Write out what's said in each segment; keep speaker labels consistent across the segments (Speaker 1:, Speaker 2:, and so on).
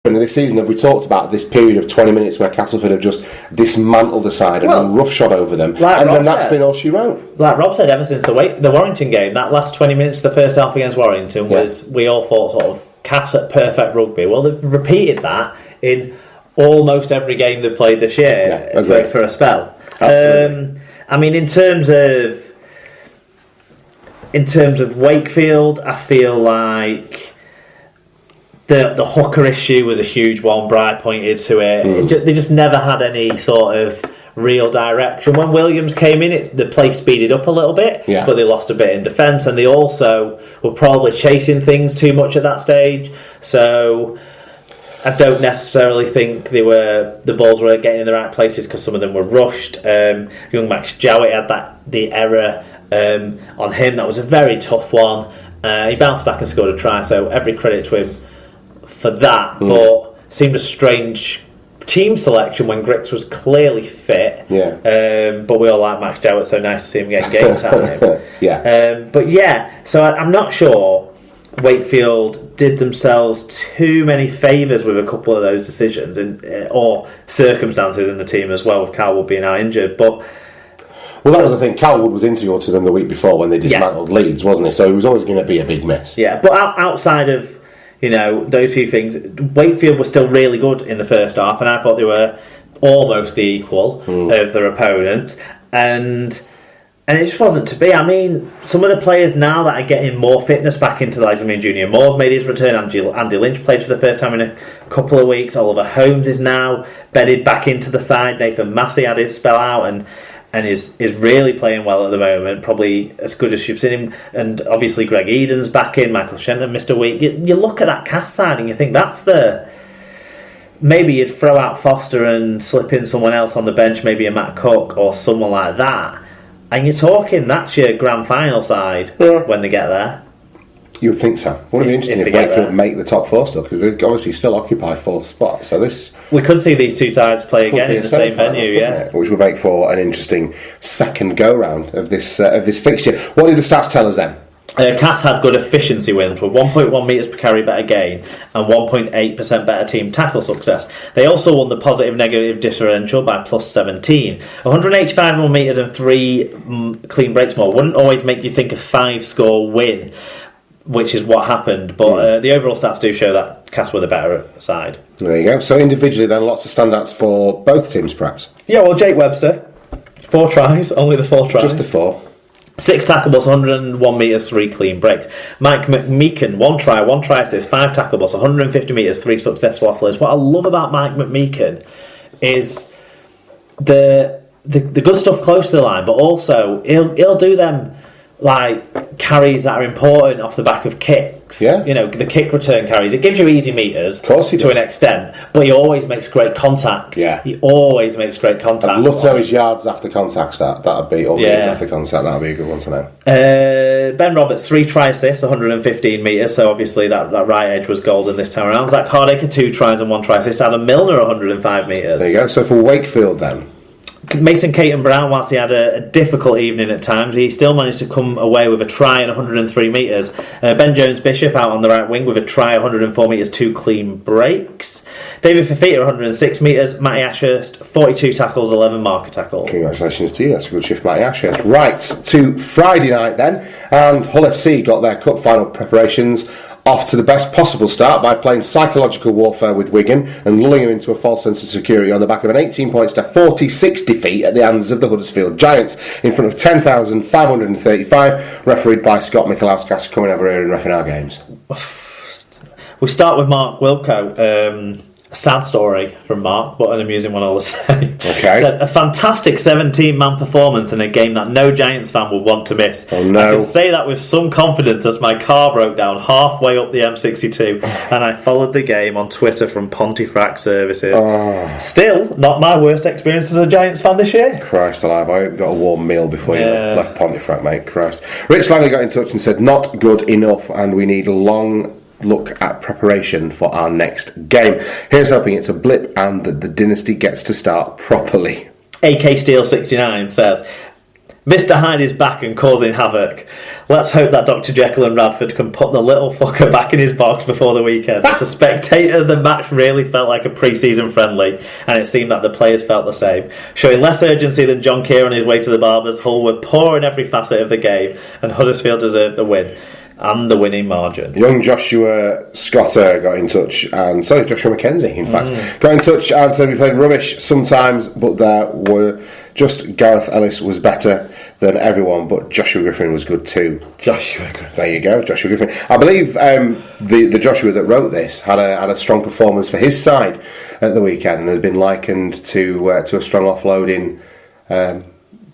Speaker 1: this season have we talked about this period of 20 minutes where Castleford have just dismantled the side and run roughshot over them, and then that's been all she wrote.
Speaker 2: Like Rob said, ever since the Warrington game, that last 20 minutes of the first half against Warrington was, we all thought, sort of Cass at perfect rugby. Well, they've repeated that in almost every game they've played this year for a spell.
Speaker 1: Absolutely.
Speaker 2: I mean, in terms of Wakefield, I feel like the hooker issue was a huge one. Bright pointed to it. They just never had any sort of real direction. When Williams came in, the play speeded up a little bit, but they lost a bit in defence, and they also were probably chasing things too much at that stage. So I don't necessarily think the balls were getting in the right places because some of them were rushed. Young Max Jowett had the error on him. That was a very tough one. He bounced back and scored a try, so every credit to him for that. But seemed a strange team selection when Grix was clearly fit. But we all like Max Jowett, so nice to see him getting game time. So I'm not sure Wakefield did themselves too many favours with a couple of those decisions or circumstances in the team as well, with Calwood being out injured. But
Speaker 1: that was the thing. Calwood was injured to them the week before when they dismantled Leeds, wasn't he? So it was always going to be a big miss.
Speaker 2: But outside of those few things, Wakefield was still really good in the first half, and I thought they were almost the equal of their opponent, and it just wasn't to be. I mean, some of the players now that are getting more fitness back into the lives. I mean, Junior Moore's made his return. Andy Lynch played for the first time in a couple of weeks. Oliver Holmes is now bedded back into the side. Nathan Massey had his spell out and is really playing well at the moment, probably as good as you've seen him. And obviously Greg Eden's back in. Michael Shenton missed a week. You look at that cast side and you think maybe you'd throw out Foster and slip in someone else on the bench, maybe a Matt Cook or someone like that, and you're talking that's your grand final side when they get there.
Speaker 1: You would think so. Wouldn't it be interesting if Wakefield make the top four still, because they obviously still occupy fourth spot. So
Speaker 2: we could see these two sides play again in the same venue,
Speaker 1: which would make for an interesting second go round of this fixture. What did the stats tell us then?
Speaker 2: Cass had good efficiency wins with 1.1 metres per carry better gain and 1.8% better team tackle success. They also won the positive-negative differential by plus 17. 185 more metres and 3 clean breaks more wouldn't always make you think a 5-score win, which is what happened, but the overall stats do show that Cass were the better side.
Speaker 1: There you go. So individually then, lots of standouts for both teams perhaps?
Speaker 2: Yeah, well, Jake Webster, 4 tries, only the 4 tries.
Speaker 1: Just the 4.
Speaker 2: 6 tackles, 101 metres, 3 clean breaks. Mike McMeekan, 1 try, 1 try assist, 5 tackles, 150 metres, 3 successful offloads. What I love about Mike McMeekan is the good stuff close to the line, but also he'll do them like carries that are important off the back of kicks. The kick return carries. It gives you easy meters,
Speaker 1: of course,
Speaker 2: to an extent, but he always makes great contact. He always makes great contact.
Speaker 1: I'd love to know his yards after contact stat. That'd be after contact. That'd be a good one to know.
Speaker 2: Ben Roberts, 3 try assists, 115 metres. So obviously that right edge was golden this time around. Zach Hardaker, 2 tries and 1 try assist. Adam Milner, 105 metres.
Speaker 1: There you go. So for Wakefield then,
Speaker 2: Mason Caton Brown, whilst he had a difficult evening at times, he still managed to come away with a try and 103 metres. Ben Jones-Bishop out on the right wing with a try, 104 metres, 2 clean breaks. David Fafita, 106 metres. Matty Ashurst, 42 tackles, 11 marker tackles.
Speaker 1: Congratulations to you. That's a good shift, Matty Ashurst. Right, to Friday night then, and Hull FC got their cup final preparations off to the best possible start by playing psychological warfare with Wigan and lulling him into a false sense of security on the back of an 18 points to 46 defeat at the hands of the Huddersfield Giants in front of 10,535, refereed by Scott Michalauskas, coming over here and reffing our games.
Speaker 2: We start with Mark Wilco. A sad story from Mark, but an amusing one all the same.
Speaker 1: Okay.
Speaker 2: A fantastic 17-man performance in a game that no Giants fan would want to miss.
Speaker 1: Oh no.
Speaker 2: I can say that with some confidence as my car broke down halfway up the M62 and I followed the game on Twitter from Pontefract Services. Still, not my worst experience as a Giants fan this year.
Speaker 1: Christ alive, I hope you got a warm meal before you left Pontefract, mate. Christ. Rich Langley got in touch and said, not good enough and we need a long look at preparation for our next game. Here's hoping it's a blip and that the dynasty gets to start properly.
Speaker 2: AK Steel 69 says, Mr. Hyde is back and causing havoc. Let's hope that Dr. Jekyll and Radford can put the little fucker back in his box before the weekend. As a spectator, the match really felt like a pre-season friendly, and it seemed that the players felt the same. Showing less urgency than John Keir on his way to the Barbers, Hull were poor in every facet of the game, and Huddersfield deserved the win. And the winning margin.
Speaker 1: Young Joshua Scotter got in touch, and Joshua McKenzie, in fact, got in touch and said we played rubbish sometimes, but there were just Gareth Ellis was better than everyone, but Joshua Griffin was good too.
Speaker 2: Joshua Griffin.
Speaker 1: There you go, Joshua Griffin. I believe the Joshua that wrote this had a strong performance for his side at the weekend and has been likened to a strong offloading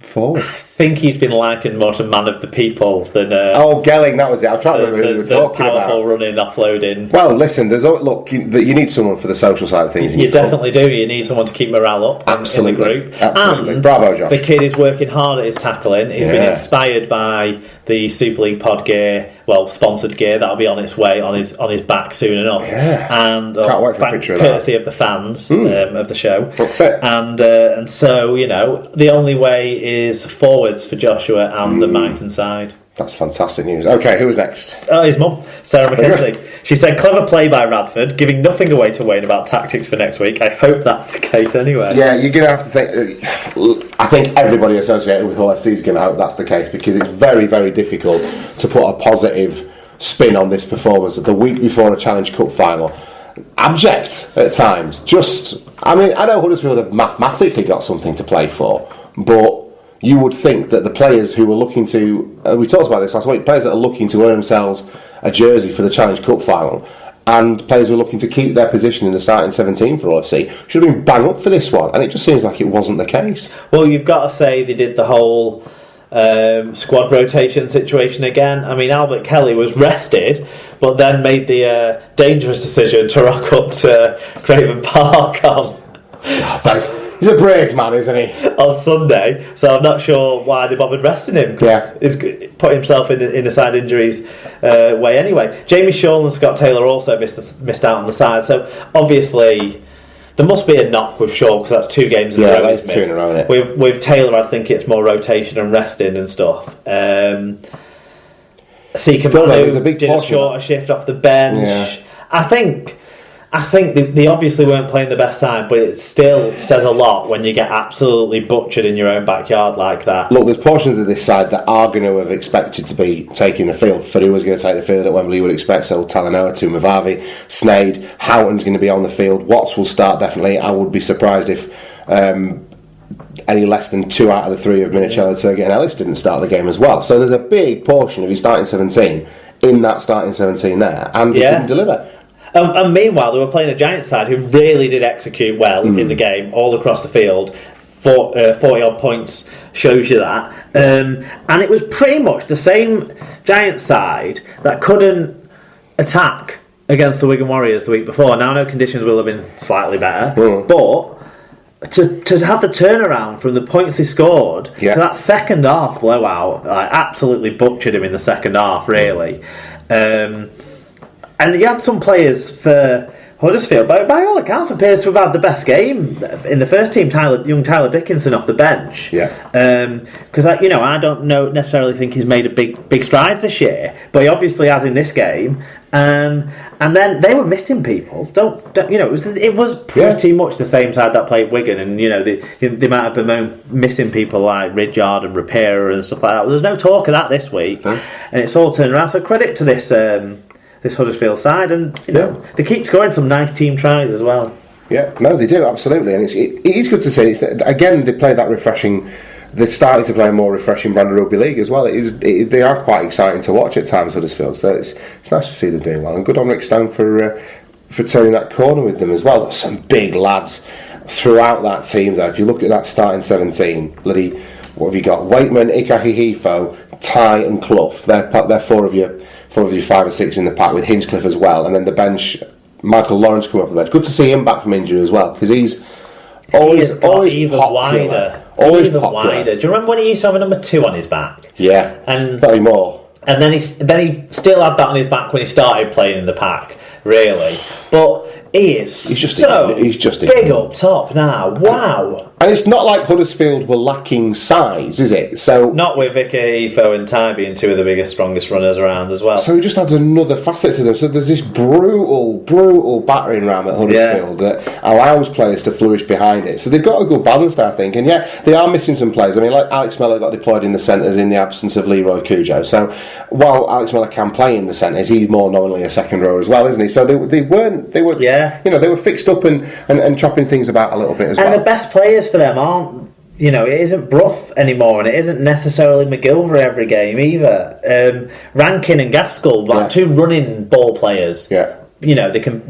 Speaker 1: forward.
Speaker 2: I think he's been likened more to man of the people than
Speaker 1: Gelling, that was it. I was trying to remember who we were talking
Speaker 2: powerful,
Speaker 1: about.
Speaker 2: Running, offloading.
Speaker 1: Well, listen, you need someone for the social side of things.
Speaker 2: You definitely do. You need someone to keep morale up
Speaker 1: absolutely,
Speaker 2: in the group.
Speaker 1: Absolutely.
Speaker 2: And
Speaker 1: bravo, Josh.
Speaker 2: The kid is working hard at his tackling. He's been inspired by the Super League pod gear, sponsored gear that'll be on its way on his back soon enough.
Speaker 1: Yeah.
Speaker 2: And
Speaker 1: can't wait for a picture of that.
Speaker 2: Courtesy of the fans of the show.
Speaker 1: That's it.
Speaker 2: And so the only way is forwards for Joshua and the Mighton side.
Speaker 1: That's fantastic news. Okay, who was next?
Speaker 2: His mum, Sarah McKenzie. She said, clever play by Radford, giving nothing away to Wayne about tactics for next week. I hope that's the case anyway.
Speaker 1: Yeah, you're going to have to think... I think everybody associated with Hull FC is going to hope that's the case, because it's very, very difficult to put a positive spin on this performance the week before a Challenge Cup final. Abject at times. I know Huddersfield have mathematically got something to play for, but you would think that the players who were looking to... we talked about this last week. Players that are looking to earn themselves a jersey for the Challenge Cup final, and players who are looking to keep their position in the starting 17 for Hull FC should have been bang up for this one, and it just seems like it wasn't the case.
Speaker 2: Well, you've got to say they did the whole squad rotation situation again. I mean, Albert Kelly was rested, but then made the dangerous decision to rock up to Craven Park on...
Speaker 1: He's a brave man, isn't he?
Speaker 2: On Sunday, so I'm not sure why they bothered resting him. He's put himself in a side injuries way anyway. Jamie Shaw and Scott Taylor also missed out on the side, so obviously there must be a knock with Shaw because that's 2 games in a row.
Speaker 1: Yeah, that's 2 in a row, isn't
Speaker 2: it? With Taylor, I think it's more rotation and resting and stuff. Seacombe did a shorter shift off the bench.
Speaker 1: Yeah.
Speaker 2: I think they obviously weren't playing the best side, but it still says a lot when you get absolutely butchered in your own backyard like that.
Speaker 1: Look, there's portions of this side that are going to have expected to be taking the field. Farouk was going to take the field at Wembley, you would expect. So Talanoa, Tumabavi, Sneyd, Houghton's going to be on the field. Watts will start definitely. I would be surprised if any less than 2 out of the 3 of Minicello, Turgid and Ellis didn't start the game as well. So there's a big portion of his starting 17 in that starting 17 there, and he didn't deliver.
Speaker 2: And meanwhile, they were playing a Giants side who really did execute well in the game, all across the field. 40-odd points shows you that. And it was pretty much the same Giants side that couldn't attack against the Wigan Warriors the week before. Now I know conditions will have been slightly better, but to have the turnaround from the points they scored to that second half blowout, absolutely butchered him in the second half, really. And you had some players for Huddersfield, by all accounts, appears to have had the best game in the first team. Young Tyler Dickinson off the bench. Because I don't necessarily think he's made a big strides this year, but he obviously has in this game. And then they were missing people. It was pretty much the same side that played Wigan, and they might have been missing people like Ridyard and Rapira and stuff like that. Well, there's no talk of that this week, and it's all turned around. So credit to this Huddersfield side, and they keep scoring some nice team tries as well. Yeah,
Speaker 1: no, they do, absolutely, and it is good to see. Again, they play that refreshing. They're starting to play a more refreshing brand of rugby league as well. They are quite exciting to watch at times, Huddersfield. So it's nice to see them doing well, and good on Rick Stone for turning that corner with them as well. There's some big lads throughout that team, though. If you look at that starting 17, bloody, what have you got? Waitman, Ikahihifo, Ty, and Clough. They're 4 of you. 5 or 6 in the pack with Hinchcliffe as well, and then the bench, Michael Lawrence coming off the bench. Good to see him back from injury as well, because he's always
Speaker 2: even
Speaker 1: popular.
Speaker 2: Wider.
Speaker 1: Always
Speaker 2: even
Speaker 1: popular.
Speaker 2: Wider. Do you remember when he used to have a number 2 on his back?
Speaker 1: Yeah,
Speaker 2: and
Speaker 1: not anymore.
Speaker 2: And then he still had that on his back when he started playing in the pack, really. But he's just big up top now. Wow.
Speaker 1: And it's not like Huddersfield were lacking size, is it? So
Speaker 2: not with Vicky, Efo and Ty being two of the biggest, strongest runners around as well.
Speaker 1: So it just adds another facet to them. So there's this brutal battering ram at Huddersfield that allows players to flourish behind it. So they've got a good balance there, I think. And yet they are missing some players. I mean, like Alex Miller got deployed in the centres in the absence of Leroy Cujo. So while Alex Miller can play in the centres, he's more nominally a second row as well, isn't he? So they were fixed up and chopping things about a little bit as well.
Speaker 2: And the best players for them aren't, it isn't Brough anymore, and it isn't necessarily McGilvery every game either. Rankin and Gaskell, two running ball players.
Speaker 1: Yeah.
Speaker 2: They can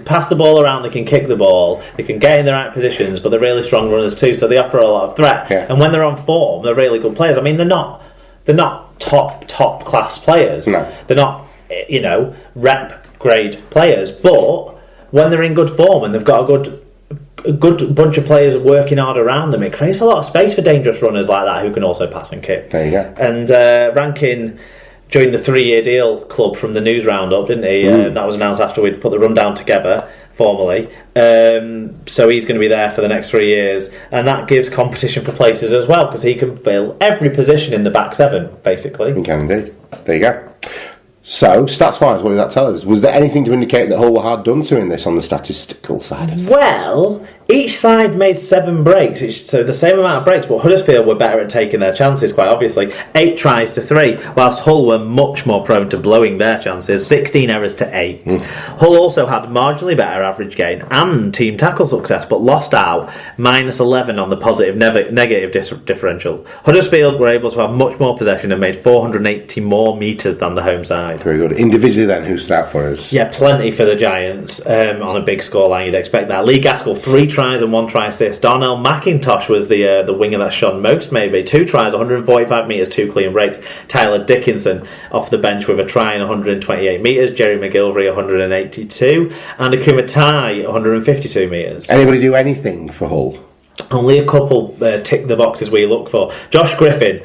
Speaker 2: pass the ball around, they can kick the ball, they can get in the right positions, but they're really strong runners too, so they offer a lot of threat.
Speaker 1: Yeah.
Speaker 2: And when they're on form, they're really good players. I mean, they're not top class players.
Speaker 1: No.
Speaker 2: They're not rep grade players, but when they're in good form and they've got a good bunch of players working hard around them, it creates a lot of space for dangerous runners like that who can also pass and kick.
Speaker 1: There you go.
Speaker 2: And Rankin joined the 3-year deal club from the news roundup, didn't he? That was announced after we'd put the rundown together formally. So he's going to be there for the next 3 years, and that gives competition for places as well, because he can fill every position in the back seven, basically.
Speaker 1: He can indeed. There you go. So, stats-wise, what did that tell us? Was there anything to indicate that Hull were hard done to in this on the statistical side of things?
Speaker 2: Well, each side made 7 breaks, so the same amount of breaks, but Huddersfield were better at taking their chances, quite obviously. 8 tries to 3, whilst Hull were much more prone to blowing their chances, 16 errors to 8. Hull also had marginally better average gain and team tackle success, but lost out, -11 on the positive negative differential. Huddersfield were able to have much more possession and made 480 more metres than the home side.
Speaker 1: Very good. Individually then, who stood out for us?
Speaker 2: Yeah, plenty for the Giants on a big scoreline, you'd expect that. Lee Gaskell, 3 tries and 1 try assist. Darnell McIntosh was the winger that shone most, maybe. 2 tries, 145 metres, 2 clean breaks. Tyler Dickinson off the bench with a try and 128 metres. Jerry McGilvery, 182. And Akuma Tai, 152 metres.
Speaker 1: Anybody do anything for Hull?
Speaker 2: Only a couple tick the boxes we look for. Josh Griffin,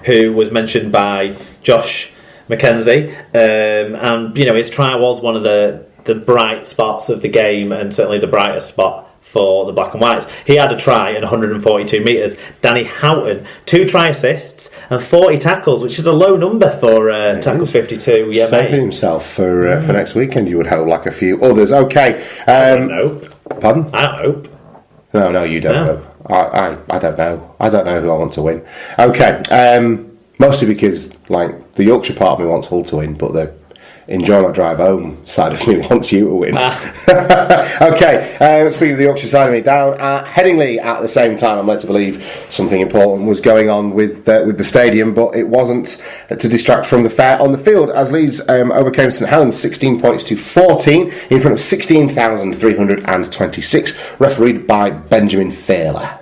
Speaker 2: who was mentioned by Josh Mackenzie, and his try was one of the bright spots of the game, and certainly the brightest spot for the Black and Whites. He had a try and 142 metres. Danny Houghton, 2 try assists and 40 tackles, which is a low number for tackle 52. Yeah,
Speaker 1: saving himself for next weekend, you would hope, like a few others. Okay.
Speaker 2: I don't know.
Speaker 1: Pardon?
Speaker 2: I don't hope.
Speaker 1: No, you don't know. I don't know. I don't know who I want to win. Okay. Mostly because, the Yorkshire part of me wants Hull to win, but the enjoy my drive home side of me wants you to win. Okay, speaking of the Yorkshire side of me, down at Headingley at the same time, I'm led to believe something important was going on with the stadium, but it wasn't to distract from the fair on the field, as Leeds overcame St Helens 16 points to 14 in front of 16,326, refereed by Benjamin Thaler.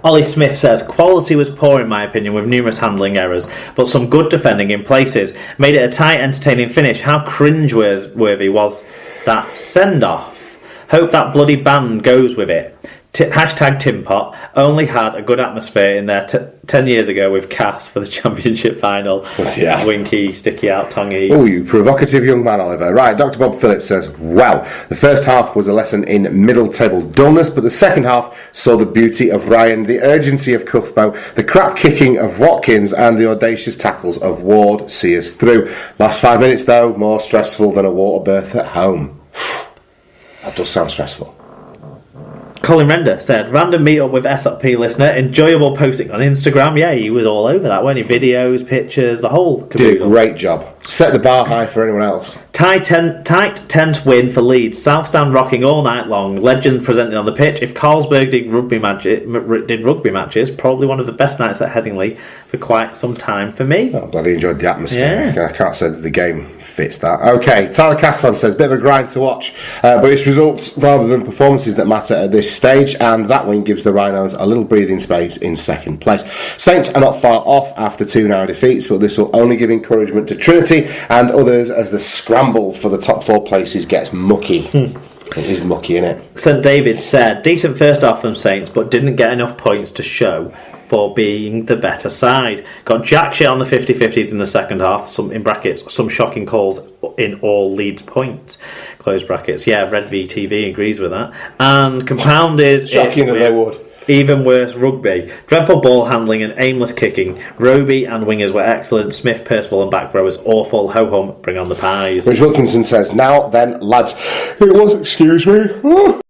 Speaker 2: Ollie Smith says, quality was poor in my opinion with numerous handling errors, but some good defending in places. Made it a tight, entertaining finish. How cringe-worthy was that send-off? Hope that bloody band goes with it. Hashtag Timpot only had a good atmosphere in there 10 years ago with Cass for the championship final. Winky, sticky out, tonguey.
Speaker 1: Oh, you provocative young man, Oliver. Right, Dr. Bob Phillips says, well, the first half was a lesson in middle table dullness, but the second half saw the beauty of Ryan, the urgency of Cuthbo, the crap kicking of Watkins, and the audacious tackles of Ward see us through. Last 5 minutes, though, more stressful than a water berth at home. That does sound stressful.
Speaker 2: Colin Render said, random meet-up with SLP listener, enjoyable posting on Instagram. Yeah, he was all over that, weren't he? Videos, pictures, the whole caboodle.
Speaker 1: Did a great job. Set the bar high for anyone else.
Speaker 2: Tight tent win for Leeds. South Stand rocking all night long. Legends presented on the pitch. If Carlsberg did rugby matches, probably one of the best nights at Headingley for quite some time for me.
Speaker 1: I'm glad he enjoyed the atmosphere.
Speaker 2: Yeah.
Speaker 1: I can't say that the game fits that. Okay, Tyler Castleford says, bit of a grind to watch, but it's results rather than performances that matter at this stage, and that win gives the Rhinos a little breathing space in second place. Saints are not far off after 2 narrow defeats, but this will only give encouragement to Trinity and others as the scramble for the top 4 places gets mucky. It is mucky, innit? St
Speaker 2: David said, decent first half from Saints, but didn't get enough points to show for being the better side. Got jack shit on the 50-50s in the second half, some in brackets, some shocking calls in all Leeds points, close brackets. Yeah, Red VTV agrees with that. And compounded
Speaker 1: shocking that they would.
Speaker 2: Even worse, rugby. Dreadful ball handling and aimless kicking. Roby and wingers were excellent. Smith, Percival and back rowers awful. Ho-hum, bring on the pies.
Speaker 1: Rich Wilkinson says, now then, lads, it was, excuse me,